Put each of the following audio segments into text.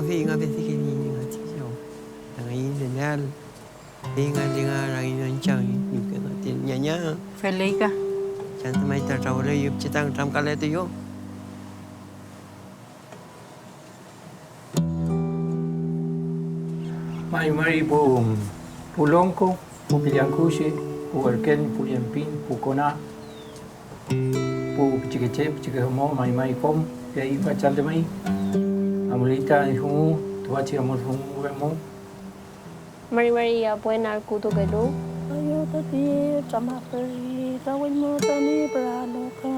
fi nga veces que ni nga tiyo. Nangayin denal. Linga rangin chang ni ka na tin nya. Felay ka. Chan tamay ta tawle yup chitang tram kale to yo. Mari po pulongko, po pilangkusi, po erken, po yampin, po kona, po pichikeche, pichikehamo, mai kom, yai pachal de mai. Amulita ni humu, tuachi amul humu vemo. Mari buena kuto gelu. Ayo tadi sama peri, tawin mo tani pranoka.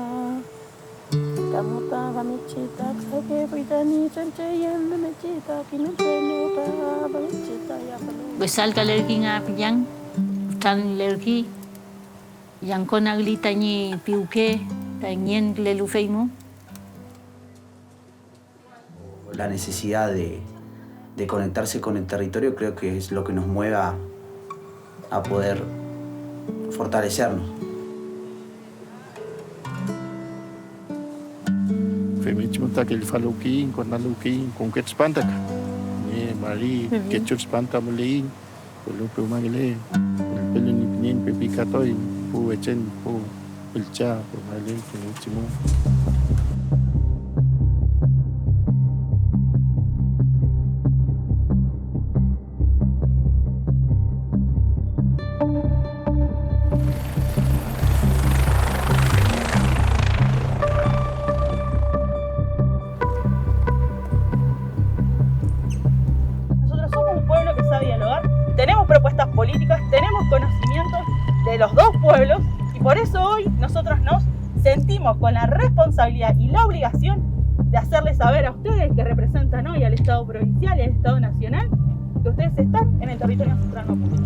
Kamu tak kami cita, saya berdani cencayan kami cita, kini penuta kami cita ya penuh. Besal ka lerki nga piyang. Tan lerki. Yang ko naglita ni piuke. Tanyen lelufei mo. La necesidad de conectarse con el territorio creo que es lo que nos mueva a poder fortalecernos. Femichmuta que el faluquín con aluquín con que espantac. Ne mari que espanta mulin, pulupe magile, el pelo ni pinin pepicatoy, pu echen pu pilcha, pu magile que último. Tenemos propuestas políticas, tenemos conocimientos de los dos pueblos y por eso hoy nosotros nos sentimos con la responsabilidad y la obligación de hacerles saber a ustedes que representan hoy al Estado provincial y al Estado nacional que ustedes están en el territorio ancestral mapuche.